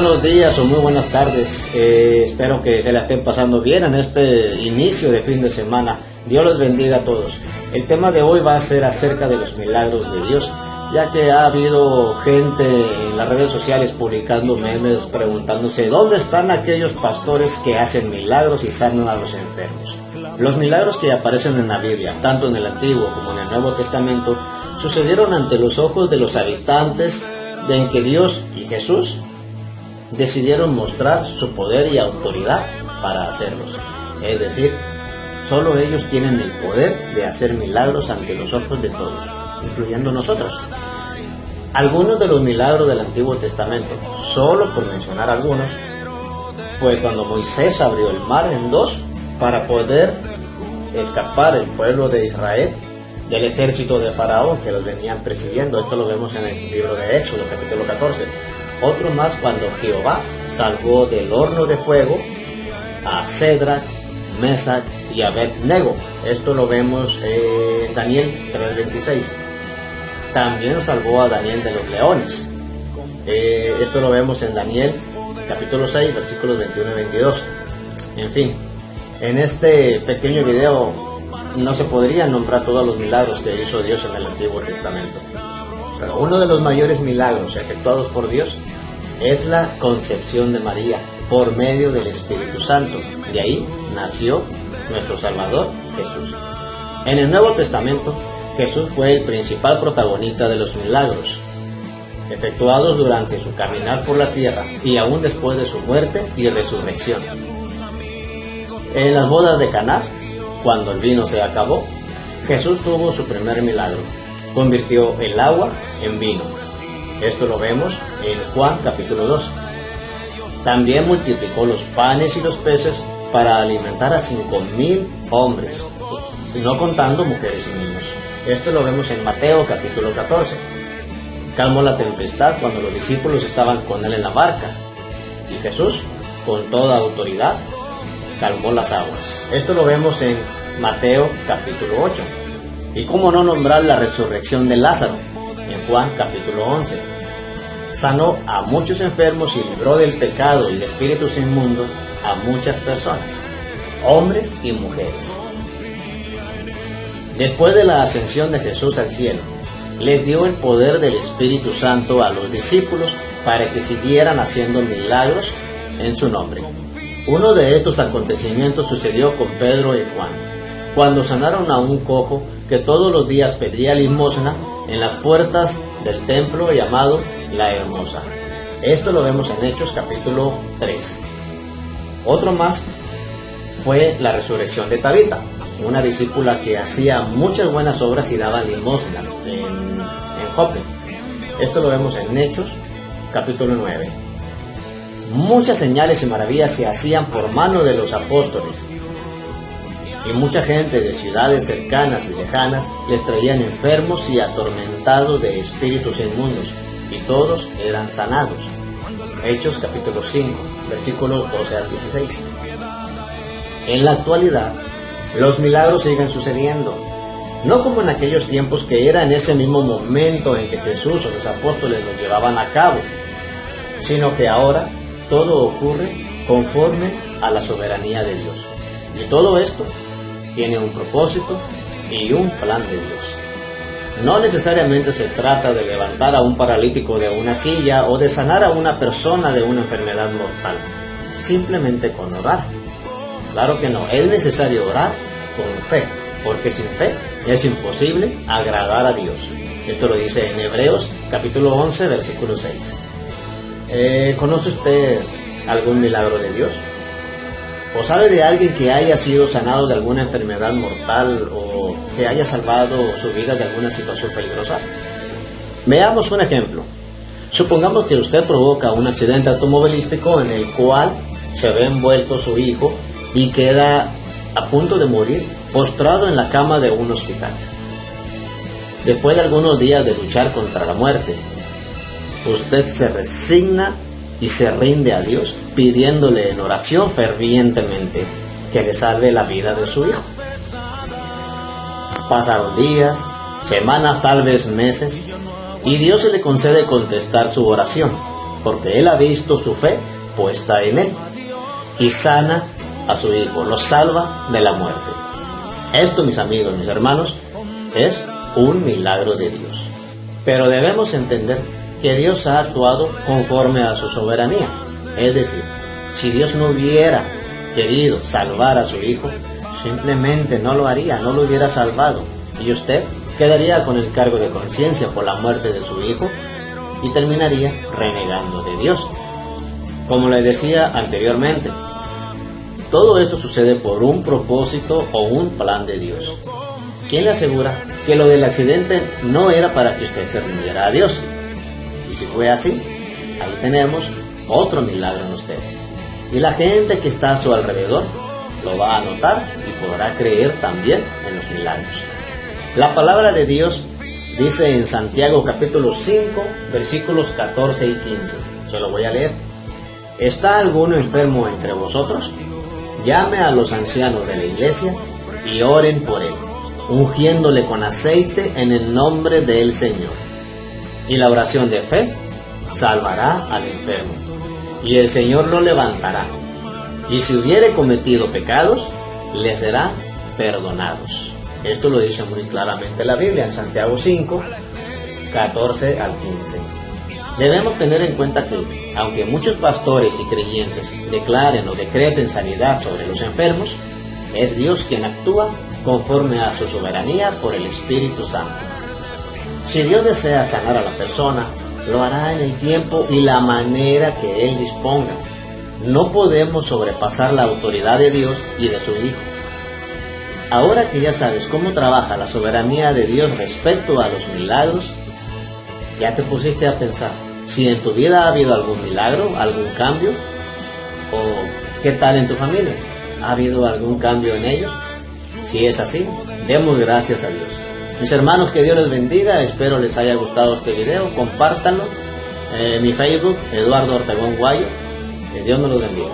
buenos días o muy buenas tardes. Espero que se la estén pasando bien en este inicio de fin de semana. Dios los bendiga a todos. El tema de hoy va a ser acerca de los milagros de Dios, ya que ha habido gente en las redes sociales publicando memes preguntándose ¿dónde están aquellos pastores que hacen milagros y sanan a los enfermos? Los milagros que aparecen en la Biblia, tanto en el Antiguo como en el Nuevo Testamento, sucedieron ante los ojos de los habitantes en que Dios y Jesús decidieron mostrar su poder y autoridad para hacerlos. Es decir, solo ellos tienen el poder de hacer milagros ante los ojos de todos, incluyendo nosotros. Algunos de los milagros del Antiguo Testamento, solo por mencionar algunos, fue cuando Moisés abrió el mar en dos para poder escapar el pueblo de Israel del ejército de Faraón que los venían persiguiendo. Esto lo vemos en el libro de Éxodo, capítulo 14. Otro más cuando Jehová salvó del horno de fuego a Cedrac, Mesac y Abed-nego. Esto lo vemos en Daniel 3:26. También salvó a Daniel de los leones. Esto lo vemos en Daniel capítulo 6, versículos 21 y 22. En fin, en este pequeño video no se podrían nombrar todos los milagros que hizo Dios en el Antiguo Testamento. Pero uno de los mayores milagros efectuados por Dios es la concepción de María por medio del Espíritu Santo. De ahí nació nuestro Salvador, Jesús. En el Nuevo Testamento, Jesús fue el principal protagonista de los milagros efectuados durante su caminar por la tierra y aún después de su muerte y resurrección. En las bodas de Caná, cuando el vino se acabó, Jesús tuvo su primer milagro. Convirtió el agua en vino. Esto lo vemos en Juan capítulo 2. También multiplicó los panes y los peces para alimentar a 5,000 hombres, no contando mujeres y niños. Esto lo vemos en Mateo capítulo 14. Calmó la tempestad cuando los discípulos estaban con él en la barca. Y Jesús, con toda autoridad, calmó las aguas. Esto lo vemos en Mateo capítulo 8. Y cómo no nombrar la resurrección de Lázaro en Juan capítulo 11. Sanó a muchos enfermos y libró del pecado y de espíritus inmundos a muchas personas, hombres y mujeres. Después de la ascensión de Jesús al cielo, les dio el poder del Espíritu Santo a los discípulos para que siguieran haciendo milagros en su nombre. Uno de estos acontecimientos sucedió con Pedro y Juan, cuando sanaron a un cojo que todos los días pedía limosna en las puertas del templo llamado La Hermosa. Esto lo vemos en Hechos capítulo 3. Otro más fue la resurrección de Tabita, una discípula que hacía muchas buenas obras y daba limosnas en Jope. Esto lo vemos en Hechos capítulo 9. Muchas señales y maravillas se hacían por mano de los apóstoles, y mucha gente de ciudades cercanas y lejanas les traían enfermos y atormentados de espíritus inmundos, y todos eran sanados. Hechos capítulo 5, versículos 12 al 16. En la actualidad, los milagros siguen sucediendo, no como en aquellos tiempos que era en ese mismo momento en que Jesús o los apóstoles los llevaban a cabo, sino que ahora todo ocurre conforme a la soberanía de Dios. Y todo esto tiene un propósito y un plan de Dios. No necesariamente se trata de levantar a un paralítico de una silla o de sanar a una persona de una enfermedad mortal, simplemente con orar. Claro que no, es necesario orar con fe, porque sin fe es imposible agradar a Dios. Esto lo dice en Hebreos capítulo 11, versículo 6. ¿Conoce usted algún milagro de Dios? ¿O sabe de alguien que haya sido sanado de alguna enfermedad mortal o que haya salvado su vida de alguna situación peligrosa? Veamos un ejemplo. Supongamos que usted provoca un accidente automovilístico en el cual se ve envuelto su hijo y queda a punto de morir postrado en la cama de un hospital. Después de algunos días de luchar contra la muerte, usted se resigna y se rinde a Dios pidiéndole en oración fervientemente que le salve la vida de su hijo. Pasaron días, semanas, tal vez meses, y Dios se le concede contestar su oración. porque él ha visto su fe puesta en él y sana a su hijo, lo salva de la muerte. Esto, mis amigos, mis hermanos, es un milagro de Dios. Pero debemos entender que Dios ha actuado conforme a su soberanía. Es decir, si Dios no hubiera querido salvar a su hijo, simplemente no lo haría, no lo hubiera salvado. Y usted quedaría con el cargo de conciencia por la muerte de su hijo y terminaría renegando de Dios. Como les decía anteriormente, todo esto sucede por un propósito o un plan de Dios. ¿Quién le asegura que lo del accidente no era para que usted se rindiera a Dios? Y si fue así, ahí tenemos otro milagro en usted. Y la gente que está a su alrededor lo va a notar y podrá creer también en los milagros. La palabra de Dios dice en Santiago capítulo 5, versículos 14 y 15. Se lo voy a leer. ¿Está alguno enfermo entre vosotros? Llame a los ancianos de la iglesia y oren por él, ungiéndole con aceite en el nombre del Señor. Y la oración de fe salvará al enfermo, y el Señor lo levantará. Y si hubiere cometido pecados, le serán perdonados. Esto lo dice muy claramente la Biblia en Santiago 5, 14 al 15. Debemos tener en cuenta que, aunque muchos pastores y creyentes declaren o decreten sanidad sobre los enfermos, es Dios quien actúa conforme a su soberanía por el Espíritu Santo. Si Dios desea sanar a la persona, lo hará en el tiempo y la manera que Él disponga. No podemos sobrepasar la autoridad de Dios y de su Hijo. Ahora que ya sabes cómo trabaja la soberanía de Dios respecto a los milagros, ¿ya te pusiste a pensar si en tu vida ha habido algún milagro, algún cambio? ¿O qué tal en tu familia? ¿Ha habido algún cambio en ellos? Si es así, demos gracias a Dios. Mis hermanos, que Dios les bendiga. Espero les haya gustado este video. Compártanlo. Mi Facebook, Eduardo Ortegón Guayo. Que Dios me los bendiga.